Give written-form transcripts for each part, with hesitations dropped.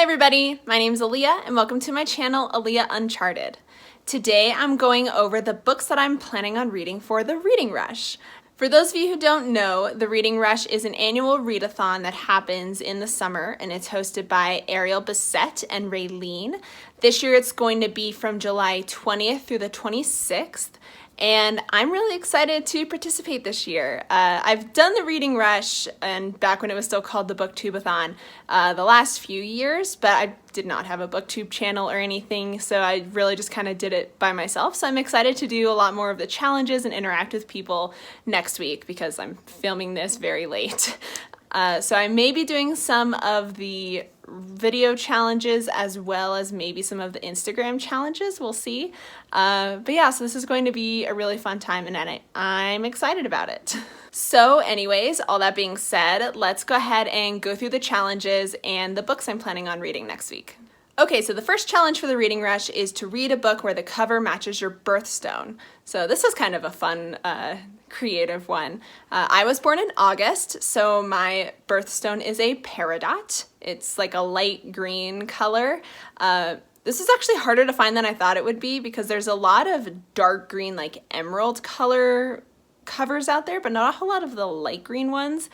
everybody, my name is Aaliyah and welcome to my channel, Aaliyah Uncharted. Today I'm going over the books that I'm planning on reading for the Reading Rush. For those of you who don't know, the Reading Rush is an annual readathon that happens in the summer and it's hosted by Ariel Bissett and Raylene. This year it's going to be from July 20th through the 26th. And I'm really excited to participate this year. I've done the Reading Rush, and back when it was still called the Booktubeathon, the last few years, but I did not have a booktube channel or anything, so I really just kind of did it by myself. So I'm excited to do a lot more of the challenges and interact with people next week because I'm filming this very late. So I may be doing some of the video challenges as well as maybe some of the Instagram challenges, we'll see. But yeah, so this is going to be a really fun time and I'm excited about it. So anyways, all that being said, let's go ahead and go through the challenges and the books I'm planning on reading next week. Okay, so the first challenge for the Reading Rush is to read a book where the cover matches your birthstone. So this was kind of a fun, creative one. I was born in August, so my birthstone is a peridot. It's like a light green color. This is actually harder to find than I thought it would be because there's a lot of dark green, like emerald color covers out there, but not a whole lot of the light green ones.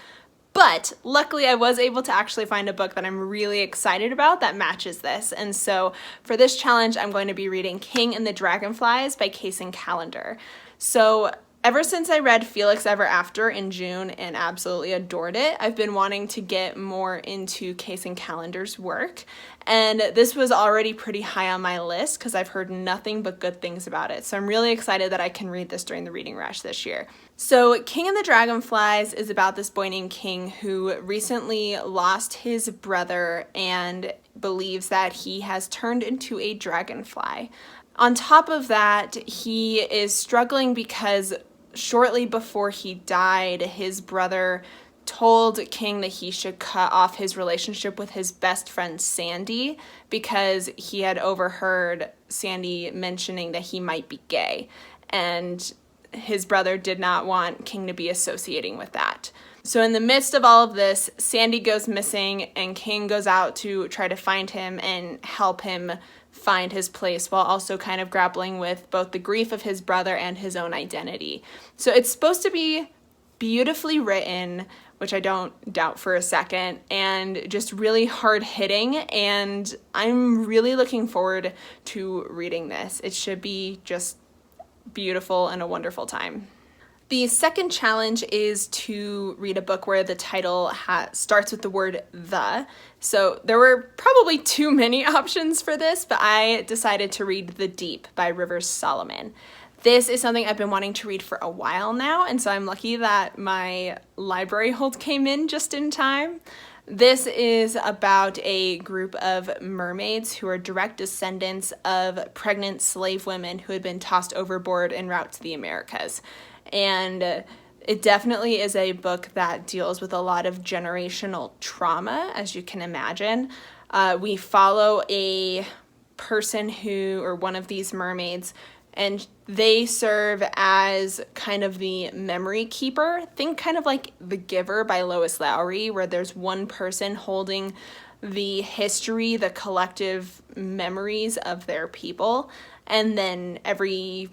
But luckily I was able to actually find a book that I'm really excited about that matches this. And so for this challenge, I'm going to be reading King and the Dragonflies by Kacen Callender. So ever since I read Felix Ever After in June and absolutely adored it, I've been wanting to get more into Kacen Callender's work. And this was already pretty high on my list because I've heard nothing but good things about it. So I'm really excited that I can read this during the Reading Rush this year. So King and the Dragonflies is about this boy named King who recently lost his brother and believes that he has turned into a dragonfly. On top of that, he is struggling because shortly before he died, his brother told King that he should cut off his relationship with his best friend Sandy because he had overheard Sandy mentioning that he might be gay, and his brother did not want King to be associating with that. So in the midst of all of this, Sandy goes missing and King goes out to try to find him and help him find his place while also kind of grappling with both the grief of his brother and his own identity. So it's supposed to be beautifully written, which I don't doubt for a second, and just really hard-hitting, and I'm really looking forward to reading this. It should be just beautiful and a wonderful time. The second challenge is to read a book where the title starts with the word the. So there were probably too many options for this, but I decided to read The Deep by Rivers Solomon. This is something I've been wanting to read for a while now, and so I'm lucky that my library hold came in just in time. This is about a group of mermaids who are direct descendants of pregnant slave women who had been tossed overboard en route to the Americas. And it definitely is a book that deals with a lot of generational trauma, as you can imagine. We follow a person or one of these mermaids, and they serve as kind of the memory keeper. Think kind of like The Giver by Lois Lowry, where there's one person holding the history, the collective memories of their people, and then every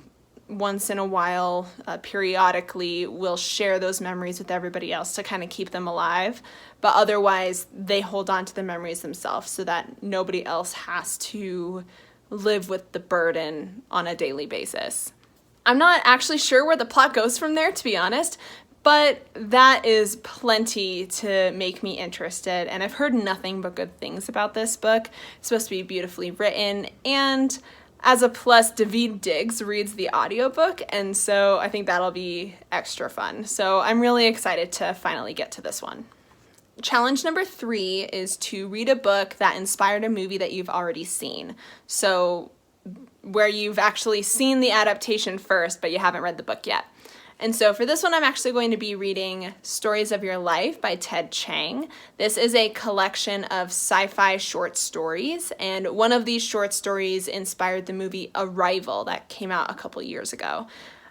once in a while, periodically, will share those memories with everybody else to kind of keep them alive. But otherwise, they hold on to the memories themselves so that nobody else has to live with the burden on a daily basis. I'm not actually sure where the plot goes from there, to be honest, but that is plenty to make me interested, and I've heard nothing but good things about this book. It's supposed to be beautifully written, and as a plus, Daveed Diggs reads the audiobook, and so I think that'll be extra fun. So I'm really excited to finally get to this one. Challenge number 3 is to read a book that inspired a movie that you've already seen. So where you've actually seen the adaptation first, but you haven't read the book yet. And so for this one, I'm actually going to be reading Stories of Your Life by Ted Chiang. This is a collection of sci-fi short stories, and one of these short stories inspired the movie Arrival that came out a couple years ago.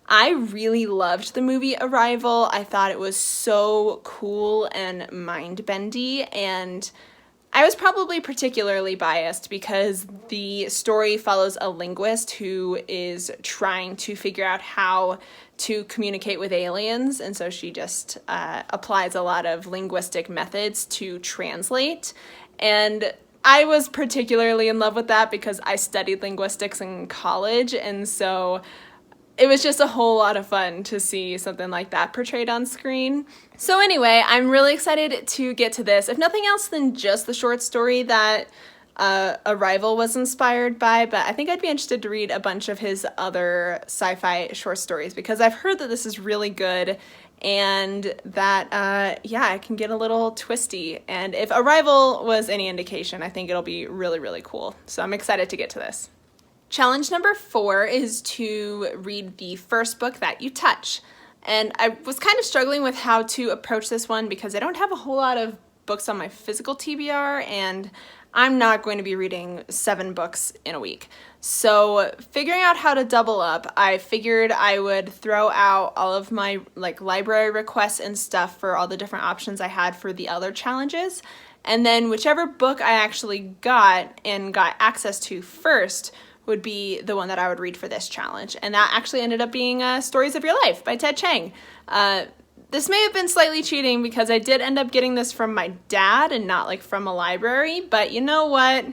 I really loved the movie Arrival. I thought it was so cool and mind-bendy, and I was probably particularly biased because the story follows a linguist who is trying to figure out how to communicate with aliens, and so she just applies a lot of linguistic methods to translate. And I was particularly in love with that because I studied linguistics in college, and so it was just a whole lot of fun to see something like that portrayed on screen. So anyway, I'm really excited to get to this, if nothing else than just the short story that Arrival was inspired by, but I think I'd be interested to read a bunch of his other sci-fi short stories because I've heard that this is really good and that, yeah, it can get a little twisty. And if Arrival was any indication, I think it'll be really, really cool. So I'm excited to get to this. Challenge number 4 is to read the first book that you touch. And I was kind of struggling with how to approach this one because I don't have a whole lot of books on my physical TBR, and I'm not going to be reading 7 books in a week. So figuring out how to double up, I figured I would throw out all of my library requests and stuff for all the different options I had for the other challenges. And then whichever book I actually got and got access to first would be the one that I would read for this challenge. And that actually ended up being Stories of Your Life by Ted Chiang. This may have been slightly cheating because I did end up getting this from my dad and not from a library, but you know what?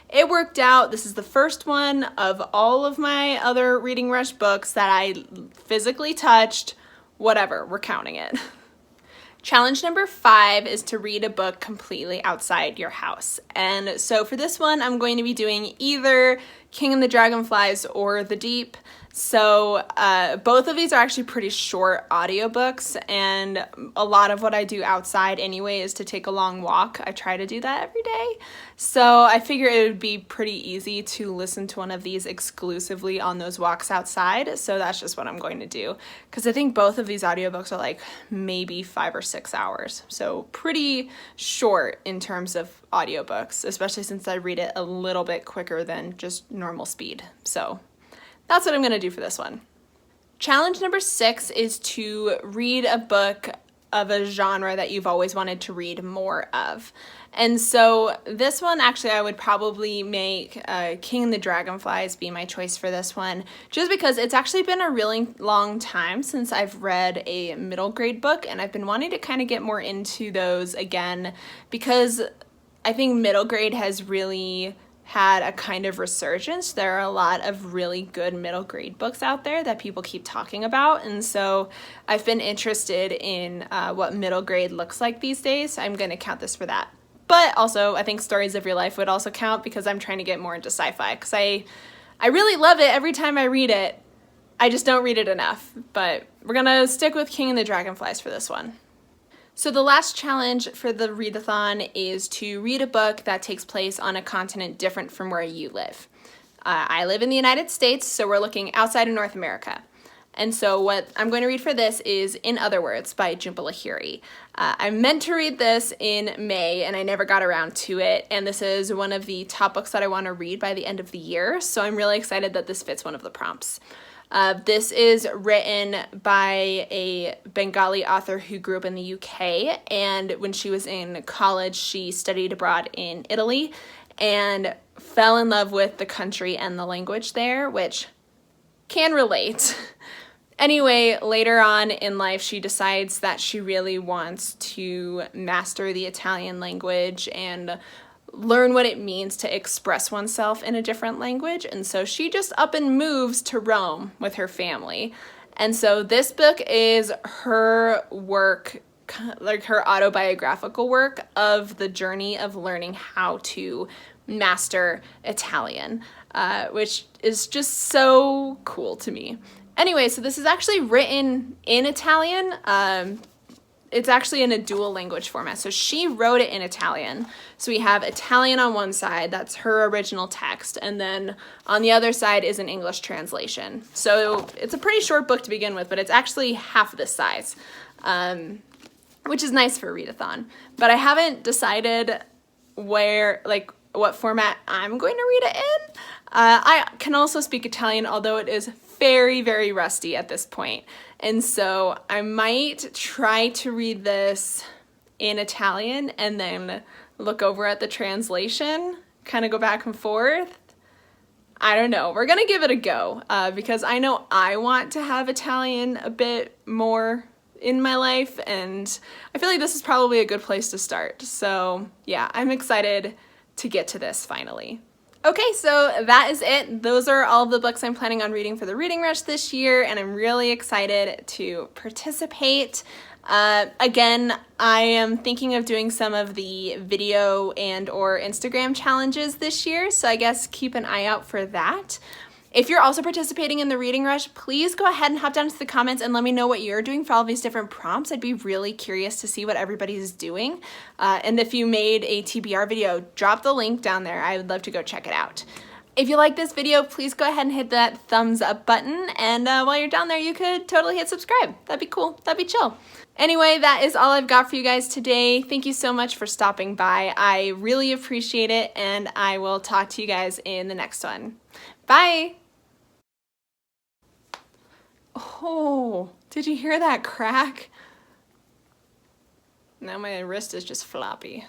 It worked out. This is the first one of all of my other Reading Rush books that I physically touched. Whatever, we're counting it. Challenge number 5 is to read a book completely outside your house. And so for this one, I'm going to be doing either King and the Dragonflies or The Deep. So both of these are actually pretty short audiobooks, and a lot of what I do outside anyway is to take a long walk. I try to do that every day. So I figure it would be pretty easy to listen to one of these exclusively on those walks outside. So that's just what I'm going to do, because I think both of these audiobooks are maybe 5 or 6 hours. So pretty short in terms of audiobooks, especially since I read it a little bit quicker than just normal speed. So that's what I'm going to do for this one. Challenge number 6 is to read a book of a genre that you've always wanted to read more of. And so this one, actually, I would probably make King and the Dragonflies be my choice for this one, just because it's actually been a really long time since I've read a middle grade book, and I've been wanting to kind of get more into those again, because I think middle grade has really had a kind of resurgence. There are a lot of really good middle grade books out there that people keep talking about, and so I've been interested in what middle grade looks like these days. I'm going to count this for that. But also, I think Stories of Your Life would also count because I'm trying to get more into sci-fi, because I really love it every time I read it. I just don't read it enough, but we're going to stick with King and the Dragonflies for this one. So the last challenge for the readathon is to read a book that takes place on a continent different from where you live. I live in the United States, so we're looking outside of North America. And so what I'm going to read for this is In Other Words by Jhumpa Lahiri. I meant to read this in May, and I never got around to it, and this is one of the top books that I want to read by the end of the year, so I'm really excited that this fits one of the prompts. This is written by a Bengali author who grew up in the UK, and when she was in college, she studied abroad in Italy and fell in love with the country and the language there, which can relate. Anyway, later on in life, she decides that she really wants to master the Italian language and learn what it means to express oneself in a different language, and so she just up and moves to Rome with her family. And so this book is her work, her autobiographical work of the journey of learning how to master Italian, which is just so cool to me. Anyway, so this is actually written in Italian. It's actually in a dual language format. So she wrote it in Italian. So we have Italian on one side, that's her original text, and then on the other side is an English translation. So it's a pretty short book to begin with, but it's actually half this size, which is nice for a readathon. But I haven't decided what format I'm going to read it in. I can also speak Italian, although it is very, very rusty at this point. And so I might try to read this in Italian and then look over at the translation, kind of go back and forth. I don't know. We're gonna give it a go because I know I want to have Italian a bit more in my life, and I feel like this is probably a good place to start. So yeah, I'm excited to get to this finally. Okay, so that is it. Those are all the books I'm planning on reading for the Reading Rush this year, and I'm really excited to participate. Again, I am thinking of doing some of the video and or Instagram challenges this year, so I guess keep an eye out for that. If you're also participating in the Reading Rush, please go ahead and hop down to the comments and let me know what you're doing for all these different prompts. I'd be really curious to see what everybody's doing. And if you made a TBR video, drop the link down there. I would love to go check it out. If you like this video, please go ahead and hit that thumbs up button. And while you're down there, you could totally hit subscribe. That'd be cool. That'd be chill. Anyway, that is all I've got for you guys today. Thank you so much for stopping by. I really appreciate it, and I will talk to you guys in the next one. Bye! Oh, did you hear that crack? Now my wrist is just floppy.